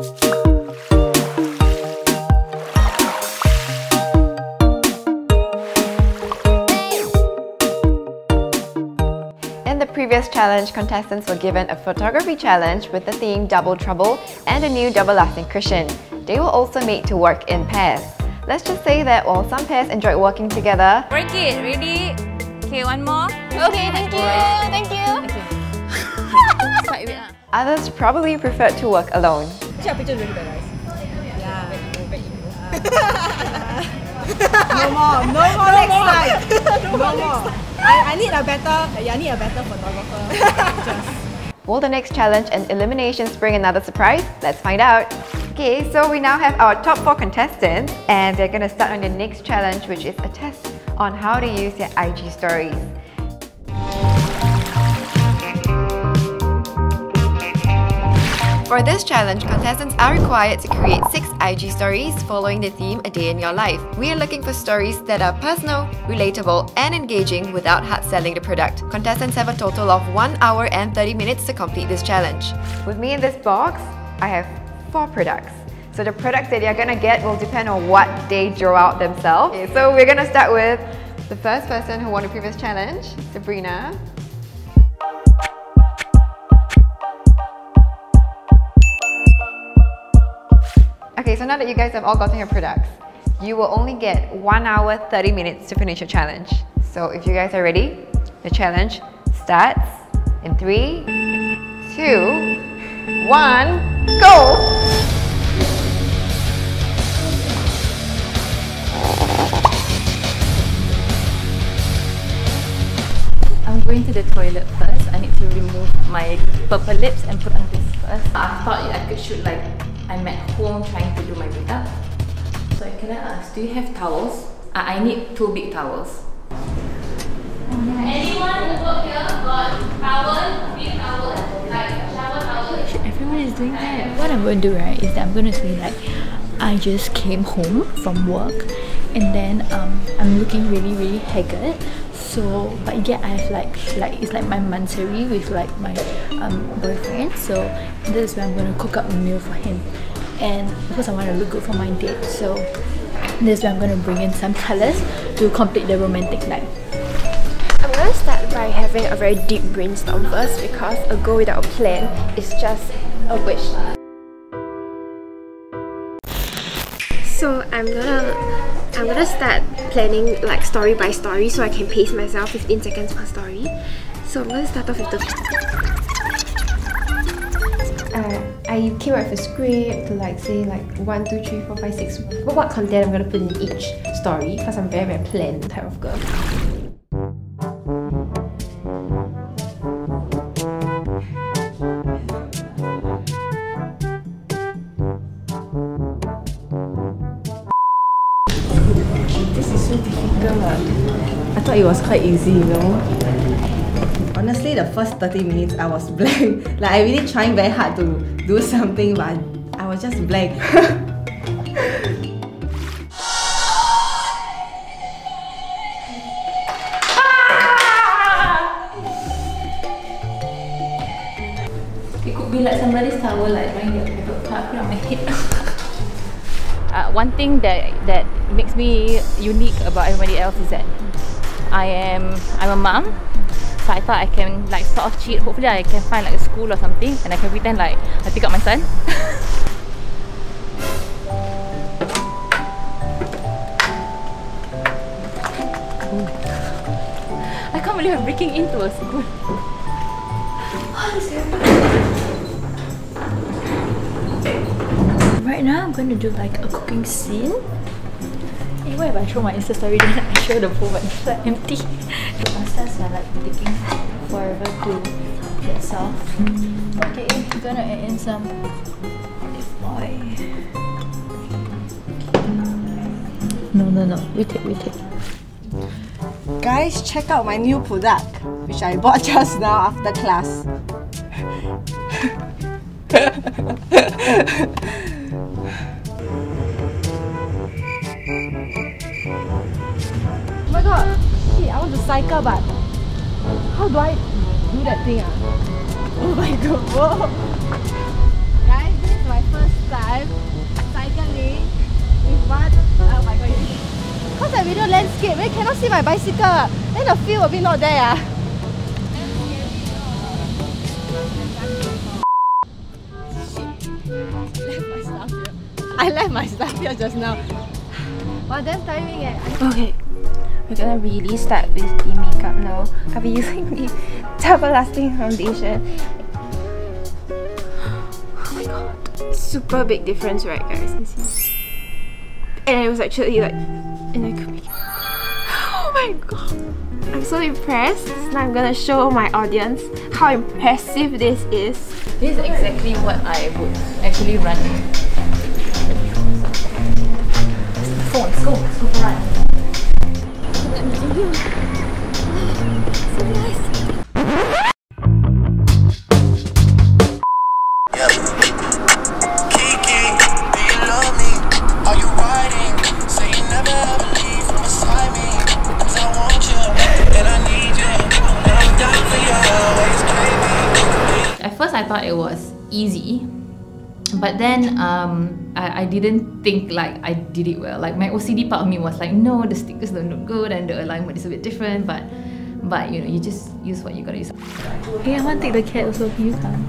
In the previous challenge, contestants were given a photography challenge with the theme Double Trouble and a new double lasting cushion. They were also made to work in pairs. Let's just say that while some pairs enjoyed working together, break it, ready? Okay, one more. Okay, thank you, thank you. Okay. others probably preferred to work alone. Actually, our picture is really very nice. Yeah. No more next time. No more. I need a better photographer. Will the next challenge and eliminations bring another surprise? Let's find out. Okay, so we now have our top 4 contestants and they're gonna start on the next challenge, which is a test on how to use their IG stories. For this challenge, contestants are required to create 6 IG stories following the theme A Day in Your Life. We are looking for stories that are personal, relatable, and engaging without hard selling the product. Contestants have a total of 1 hour and 30 minutes to complete this challenge. With me in this box, I have 4 products. So the products that you're gonna get will depend on what they draw out themselves. Okay, so we're gonna start with the first person who won the previous challenge, Sabrina. Okay, so now that you guys have all gotten your products, you will only get 1 hour 30 minutes to finish your challenge. So if you guys are ready, the challenge starts in 3, 2, 1, go! I'm going to the toilet first. I need to remove my purple lips and put on this first. I thought I could shoot like I'm at home trying to do my makeup. So can I ask, do you have towels? I need 2 big towels. Anyone in the book here got towel, big towel, like shower towel? Everyone is doing that. What I'm going to do, right, is that I'm going to say like, I just came home from work and then I'm looking really haggard. So, but yet I have like it's like my monthsary with like my boyfriend. So this is where I'm going to cook up a meal for him, and because I want to look good for my date, so this is where I'm going to bring in some colours to complete the romantic night. I'm going to start by having a very deep brainstorm first, because a goal without a plan is just a wish. So I'm gonna start planning like story by story so I can pace myself 15 seconds per story. So I'm gonna start off with the... I came up with a script to like say like 1, 2, 3, 4, 5, 6 what content I'm gonna put in each story, because I'm very planned type of girl. This is so difficult. I thought it was quite easy, you know. Honestly, the first 30 minutes I was blank. Like I really trying very hard to do something, but I was just blank. It could be like somebody's towel, like mine got put on my head. One thing that makes me unique about everybody else is that I'm a mom, so I thought I can like sort of cheat. Hopefully I can find like a school or something and I can pretend like I pick up my son. I can't believe I'm breaking into a school. Right now I'm going to do like a cooking scene. Hey, what if I show my Insta story then I show the bowl but it's like empty? The pastas are like taking forever to get soft. Okay, I'm gonna add in some olive oil. No, wait it. Guys, check out my new product, which I bought just now after class. Oh my god, hey, I want to cycle, but how do I do that thing? Oh my god, whoa. Guys, this is my first time. then cannot see my bicycle. Then the feel a bit not there. I left my stuff here just now. Wow, that's timing eh. Okay, we're gonna really start with the makeup now. I'll be using the Double Lasting Foundation. Oh my god, super big difference, right guys? You see? And it was actually like, and I could make it. Oh my god, I'm so impressed. Now I'm gonna show my audience how impressive this is. This is exactly what I would actually run. Let's go for a run. At first I thought it was easy, but then I didn't think like I did it well. Like my OCD part of me was like, no, the stickers don't look good and the alignment is a bit different, but you know, you just use what you gotta use. Hey, I want to take the cat also. Can you come?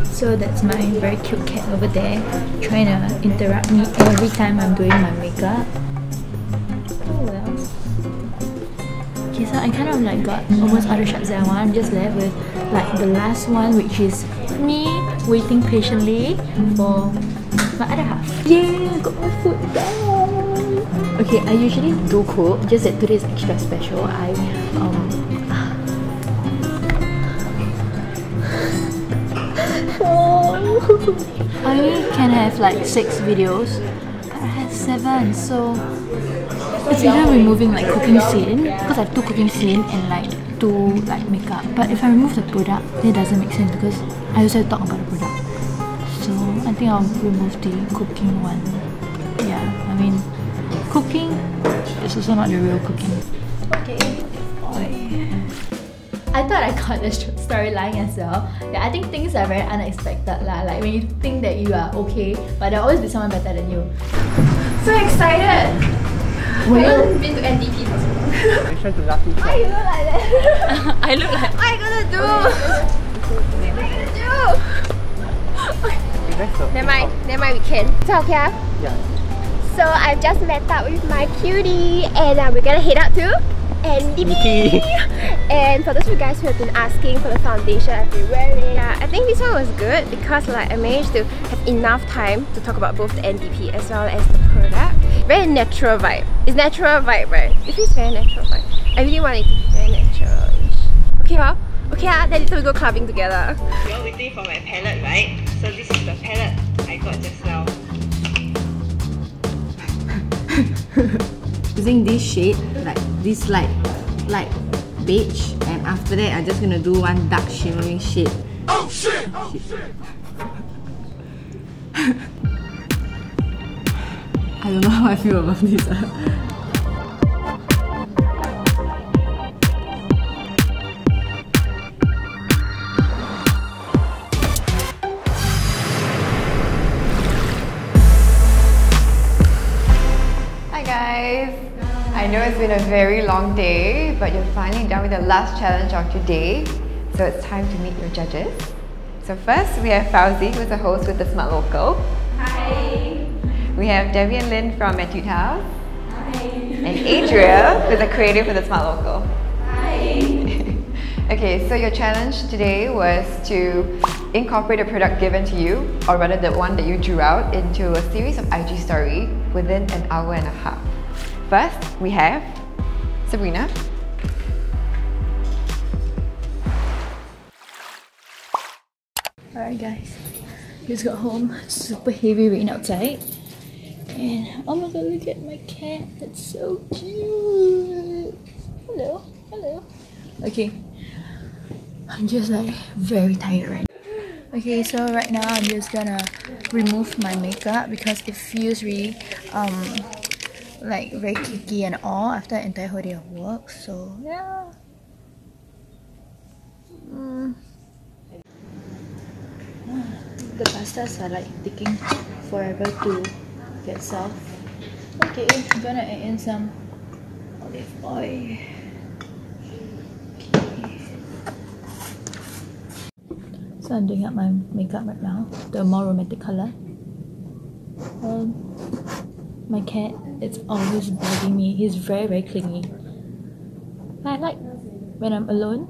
So that's my very cute cat over there, trying to interrupt me every time I'm doing my makeup. Oh well. Okay, so I kind of like got almost all the shots that I want. I'm just left with like the last one, which is me waiting patiently for my other half. Yay! I got my food down! Okay, I usually do cook, just that today is extra special. I can have like 6 videos, but I have 7, so it's either removing like cooking scene, because I have 2 cooking scene and like 2 like makeup. But if I remove the product, it doesn't make sense because I also talk about the product. So I think I'll remove the cooking one. Yeah, I mean, cooking is also not the real cooking. Okay. I thought I got the storyline as well. Yeah, I think things are very unexpected lah. Like when you think that you are okay, but there'll always be someone better than you. So excited! I haven't been to NDP for so long. Why you look like that? I look like... What are you gonna do? What are you gonna do? Never mind, we can. So okay? Yeah. So I've just met up with my cutie and we're gonna head out to NDP. And for those of you guys who have been asking for the foundation I've been wearing, yeah, I think this one was good because like I managed to have enough time to talk about both the NDP as well as the product. Very natural vibe. It's natural vibe, right? It feels very natural vibe. I really want it to be very natural-ish. Okay, huh? Okay, then later we go clubbing together. You're waiting for my palette, right? So this is the palette I got just now. Using this shade, like this light beige, and after that I'm just gonna do one dark shimmering shade. Oh shit! Oh shit! I don't know how I feel about this. Hi guys! I know it's been a very long day, but you're finally done with the last challenge of today. So it's time to meet your judges. So first we have Fauzi, who is a host with the Smart Local. Hi! We have Debbie and Lynn from Etude House. Hi! And Adria, who is a creative for the Smart Local. Hi! Okay, so your challenge today was to incorporate a product given to you, or rather the one that you drew out, into a series of IG story within an hour and a half. First, we have Sabrina. Alright guys, just got home. Super heavy rain outside. And oh my god, look at my cat. It's so cute. Hello, hello. Okay, I'm just like very tired right now. Okay, so right now I'm just gonna remove my makeup because it feels really like very cakey and all after an entire whole day of work. So yeah. The pastas are like taking forever to get soft. Okay, I'm gonna add in some olive oil. So I'm doing up my makeup right now, the more romantic color. My cat, it's always bugging me. He's very, very clingy. I like when I'm alone.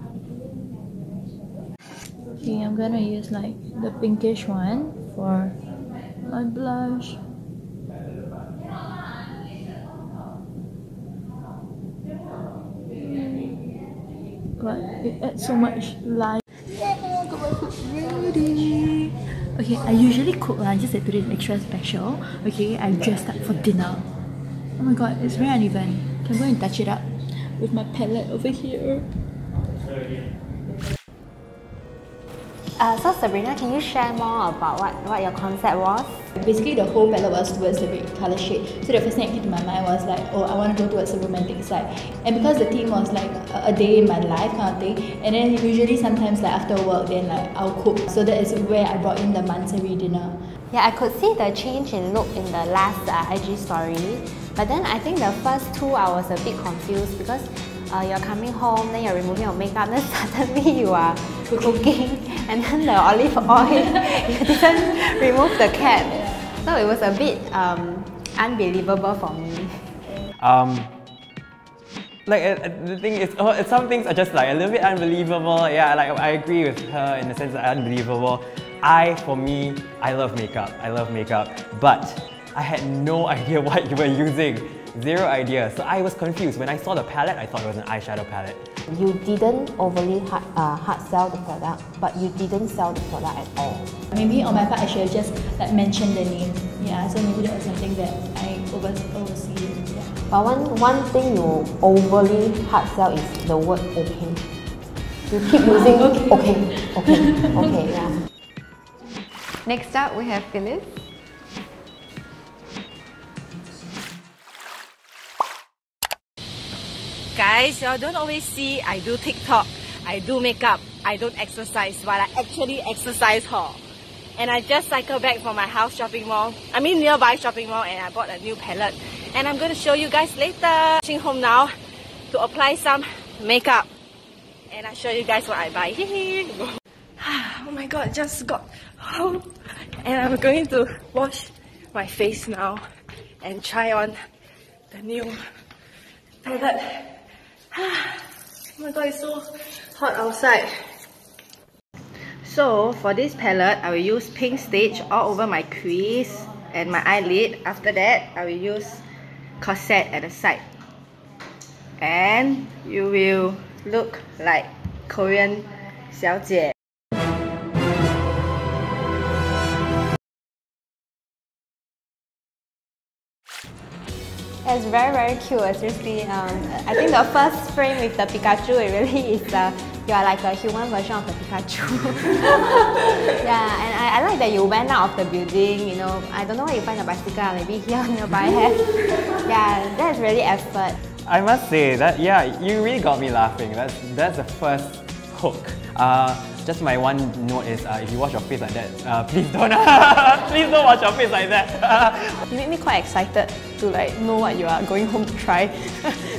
Okay, I'm gonna use like the pinkish one for my blush. But it adds so much light. Ready. Okay, I usually cook just that today is extra special. Okay, I dressed up for dinner. Oh my god, it's very uneven. Can I go and touch it up with my palette over here? So Sabrina, can you share more about what your concept was? Basically, the whole palette was towards the red colour shade. So the first thing that came to my mind was like, oh, I want to go towards the romantic side. And because the theme was like a day in my life kind of thing, and then usually sometimes like after work, then like I'll cook. So that is where I brought in the Mansari dinner. Yeah, I could see the change in look in the last IG story. But then I think the first two I was a bit confused because you're coming home, then you're removing your makeup, then suddenly you are cooking, and then the olive oil, you didn't remove the cap. So it was a bit unbelievable for me. The thing is, some things are just like a little bit unbelievable. Yeah, like I agree with her in the sense that unbelievable. For me, I love makeup. But I had no idea what you were using. Zero idea. So I was confused. When I saw the palette, I thought it was an eyeshadow palette. You didn't overly hard sell the product, but you didn't sell the product at all. Maybe on my part, I should have just like mentioned the name. Yeah, so maybe that was something that I oversee. Yeah. But one thing you overly hard sell is the word okay. You keep using okay, yeah. Next up, we have Phyllis. Guys, y'all don't always see I do TikTok, I do makeup, I don't exercise, but I actually exercise her. And I just cycled back from my house shopping mall, nearby shopping mall, and I bought a new palette. And I'm going to show you guys later. Rushing home now to apply some makeup. And I'll show you guys what I buy. Oh my god, just got home. And I'm going to wash my face now and try on the new palette. Oh my god, it's so hot outside. So for this palette, I will use Pink Stage all over my crease and my eyelid. After that, I will use Corset at the side. And you will look like Korean 小姐. It's very, very cute, seriously. I think the first frame with the Pikachu, it really is you are like a human version of the Pikachu. Yeah, and I like that you went out of the building, you know. I don't know where you find the bicycle, maybe here nearby have. Yeah, that's really effort. I must say that, yeah, you really got me laughing. That's the first hook. Just my one note is, if you wash your face like that, please don't wash your face like that. You make me quite excited to like know what you are going home to try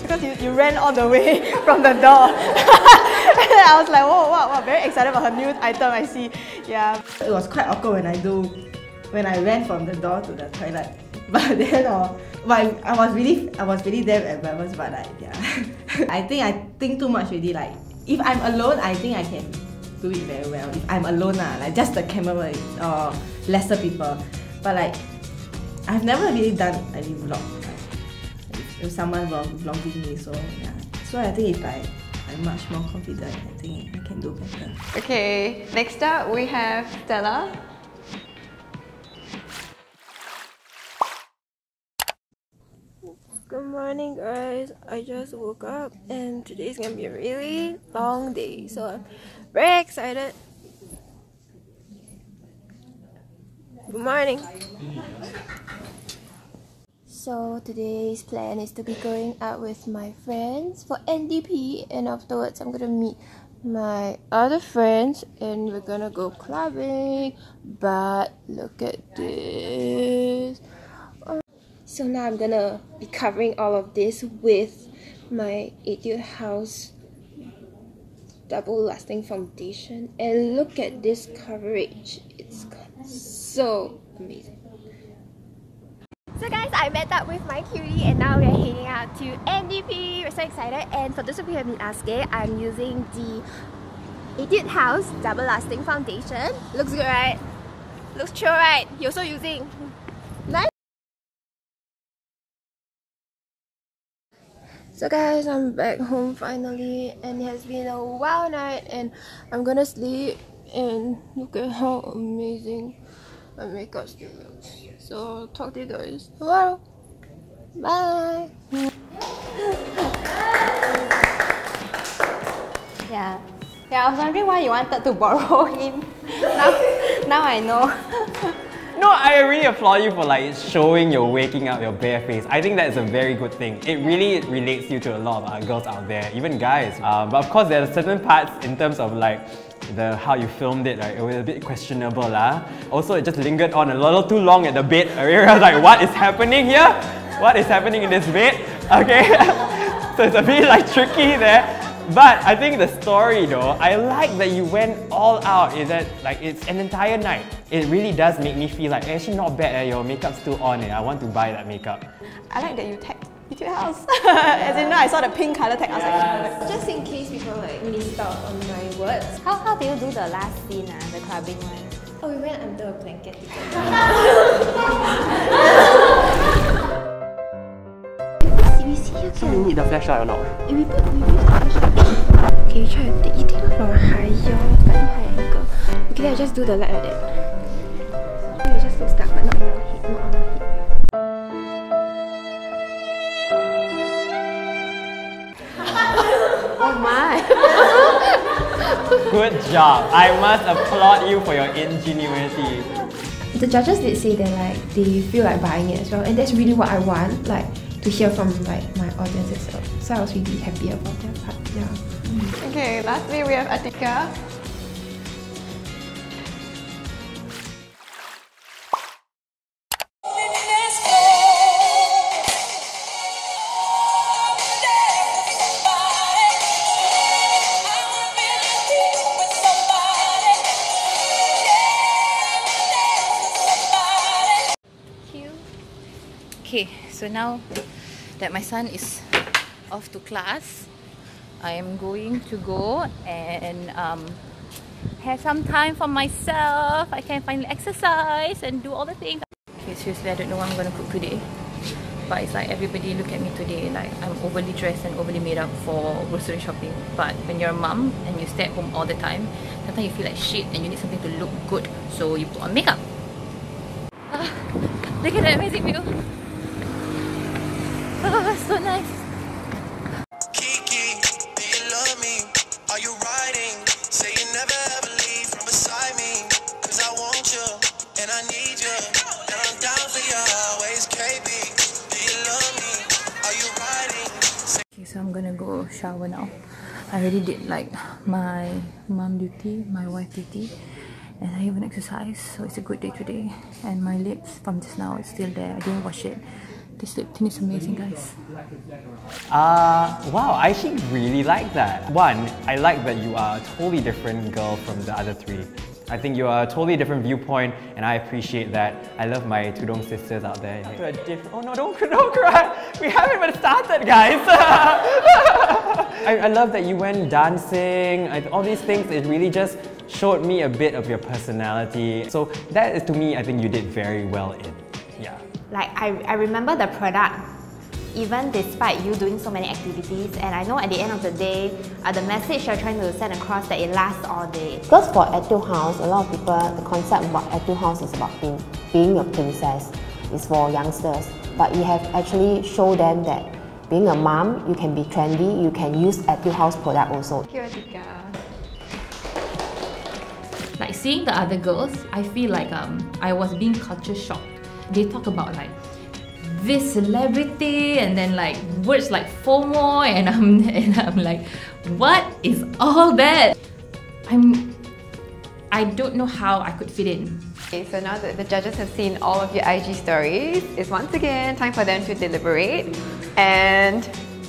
because you ran all the way from the door. And I was like, wow, very excited about her new item I see. Yeah. It was quite awkward when I ran from the door to the toilet. But then, I was really damn embarrassed. But like, yeah, I think too much already. Like, if I'm alone, I think I can do it very well. If I'm alone, like just the camera or lesser people. But like, I've never really done any vlog. Like, if someone vlogging me, so yeah. So I think if I'm much more confident, I think I can do better. Okay, next up we have Stella. Good morning guys, I just woke up and today's gonna be a really long day, so I'm very excited. Good morning. So today's plan is to be going out with my friends for NDP, and afterwards I'm gonna meet my other friends and we're gonna go clubbing. But look at this. So now I'm gonna be covering all of this with my Etude House double lasting foundation, and look at this coverage. It's so amazing. So guys, I met up with my cutie and now we're heading out to NDP. We're so excited, and for those of you who have been asking, I'm using the Etude House double lasting foundation. Looks good, right? Looks chill, right? You're also using. Nice. So guys, I'm back home finally, and it has been a wild night and I'm gonna sleep, and look at how amazing my makeup still looks. So I'll talk to you guys tomorrow. Bye! Yeah. I was wondering why you wanted to borrow him. Now I know. No, I really applaud you for like showing your waking up, your bare face. I think that is a very good thing. It really relates you to a lot of girls out there, even guys. But of course, there are certain parts in terms of like how you filmed it, right? It was a bit questionable lah. Also, it just lingered on a little too long at the bed. I was like, what is happening here? What is happening in this bed? Okay, so it's a bit like tricky there. But I think the story though, I like that you went all out. Is that like it's an entire night. It really does make me feel like actually not bad. Your makeup's still on. I want to buy that makeup. I like that you tagged Etude House. As in, I saw the pink color tag. I was like, Just in case people like missed out on my words. How do you do the last scene, the clubbing one? Oh, we went under a blanket together. We see here. So you need the flashlight or not? We put the flashlight. Okay, try to take it from a higher, slightly higher angle. Okay, then I just do the light like that. It just looks dark, but not in our head, not on our head. Oh my! Good job. I must applaud you for your ingenuity. The judges did say that like they feel like buying it as well, and that's really what I want, like to hear from like my audience as well. So I was really happy about that part. Yeah. okay, lastly we have Atika. Okay, so now that my son is off to class, I am going to go and have some time for myself. I can finally exercise and do all the things. Okay, seriously, I don't know what I'm going to cook today. But it's like everybody look at me today like I'm overly dressed and overly made up for grocery shopping. But when you're a mum and you stay at home all the time, sometimes you feel like shit and you need something to look good. So you put on makeup. Look at that amazing view. Oh, so nice. Kiki, do you love me? Are you riding? Say you never ever leave from beside me. Cause I want you and I need you. And I'm down for you always, KB. Do you love me? Are you riding? Okay, so I'm gonna go shower now. I already did like my mom duty, my wife duty, and I even exercise, so it's a good day today. And my lips from just now is still there. I didn't wash it. This lip tint is amazing, guys. Wow, I actually really like that. One, I like that you are a totally different girl from the other three. I think you are a totally different viewpoint, and I appreciate that. I love my Tudong sisters out there. Oh no, don't cry! We haven't even started, guys! I love that you went dancing, all these things. It really just showed me a bit of your personality. So that is, to me, I think you did very well in. Yeah. Like I remember the product even despite you doing so many activities, and I know at the end of the day the message you're trying to send across that it lasts all day. Because for Etude House, a lot of people, the concept about Etude House is about being a princess. It's for youngsters, but we have actually showed them that being a mom, you can be trendy, you can use Etude House product also. Like seeing the other girls, I feel like I was being culture shocked. They talk about like this celebrity and then like words like FOMO, and I'm like, what is all that? I don't know how I could fit in. Okay, so now that the judges have seen all of your IG stories, it's once again time for them to deliberate. And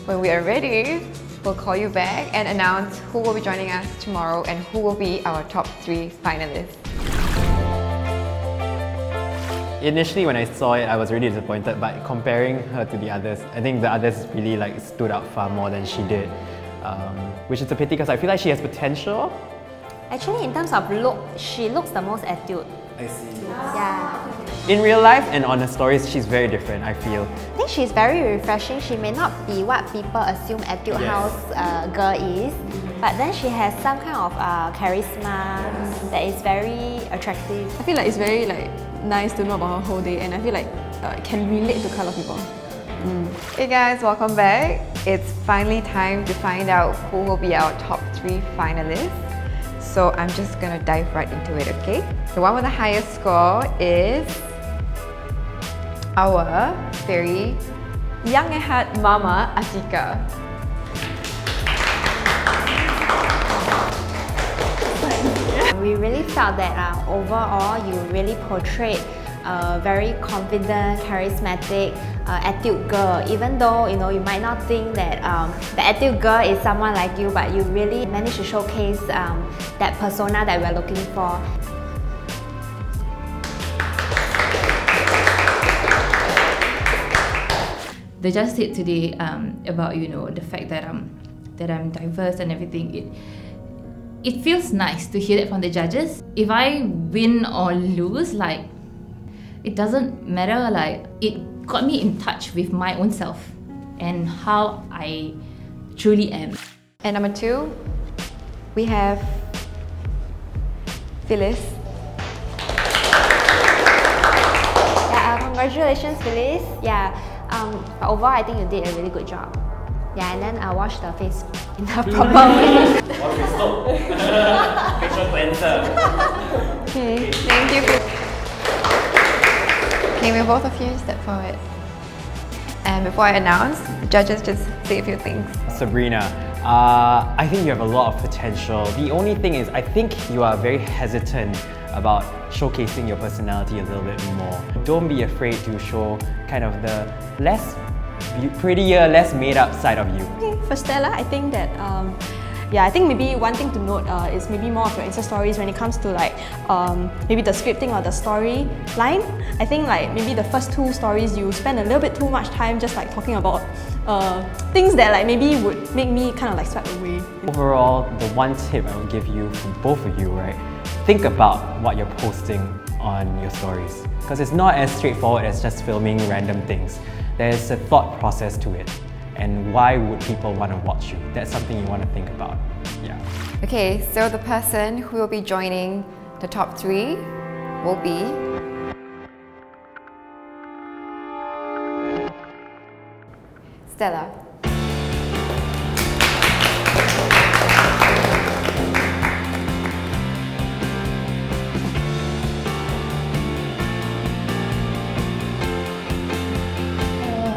when we are ready, we'll call you back and announce who will be joining us tomorrow and who will be our top 3 finalists. Initially when I saw it, I was really disappointed, but comparing her to the others, I think the others really stood out far more than she did. Which is a pity because I feel like she has potential. Actually, in terms of look, she looks the most Etude. I see. Yeah. In real life and on the stories, she's very different, I feel. I think she's very refreshing. She may not be what people assume Etude House girl is, but then she has some kind of charisma that is very attractive. I feel like it's very nice to know about her whole day, and I feel like it can relate to a lot of people. Hey guys, welcome back. It's finally time to find out who will be our top 3 finalists. So I'm just gonna dive right into it, okay? The one with the highest score is our very young at heart mama, Atika. We really felt that overall you really portrayed a very confident, charismatic Etude girl. Even though you might not think that the Etude girl is someone like you, but you really managed to showcase that persona that we're looking for. They just said today about the fact that I'm diverse and everything. It feels nice to hear that from the judges. If I win or lose, it doesn't matter. It got me in touch with my own self and how I truly am. And number 2, we have Phyllis. Yeah, congratulations, Phyllis. Yeah, overall I think you did a really good job. Yeah, and then I washed the face in the proper way. Wash with soap. Facial cleanser. Okay, thank you. Okay, will both of you step forward? And before I announce, the judges just say a few things. Sabrina, I think you have a lot of potential. The only thing is, I think you are very hesitant about showcasing your personality a little bit more. Don't be afraid to show kind of the less prettier, less made up side of you. Okay, for Stella, I think that I think maybe one thing to note is maybe more of your Insta stories when it comes to maybe the scripting or the story line. I think maybe the first 2 stories you spend a little bit too much time just talking about things that maybe would make me kind of swipe away. Overall, the one tip I would give you for both of you, right? Think about what you're posting on your stories, because it's not as straightforward as just filming random things. There's a thought process to it. And why would people want to watch you? That's something you want to think about. Yeah. Okay, so the person who will be joining the top 3 will be Stella.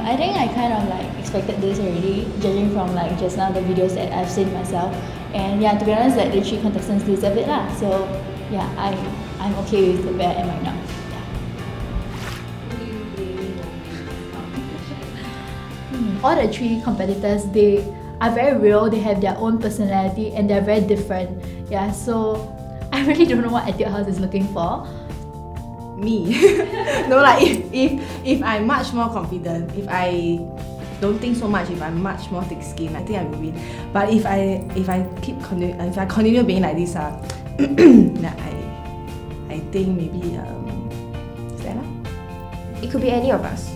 I think I kind of expected this already, judging from just now the videos that I've seen myself. And yeah, to be honest, the 3 contestants deserve it lah. So yeah, I'm okay with where I am right now. Yeah. All the 3 competitors, they are very real. They have their own personality and they're very different. Yeah, so I really don't know what Etude House is looking for. Me. No, if I'm much more confident, if I don't think so much, if I'm much more thick-skinned, I think I will win. But if I continue being like this, I think maybe Stella. It could be any of us,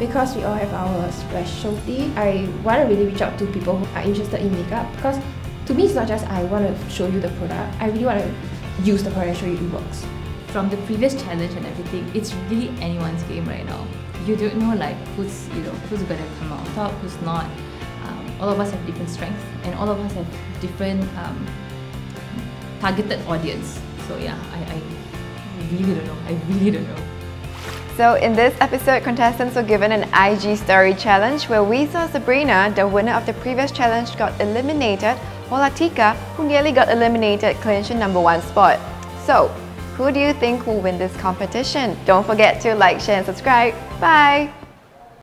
because we all have our specialty. I want to really reach out to people who are interested in makeup, because to me it's not just I want to show you the product, I really want to use the product and show you it works. From the previous challenge and everything, it's really anyone's game right now. You don't know who's gonna come out on top, who's not. All of us have different strengths, and all of us have different targeted audience. So yeah, I really don't know. I really don't know. So in this episode, contestants were given an IG story challenge where we saw Sabrina, the winner of the previous challenge, got eliminated, while Atika, who nearly got eliminated, clinched the #1 spot. So, who Who do you think will win this competition? Don't forget to like, share and subscribe. Bye!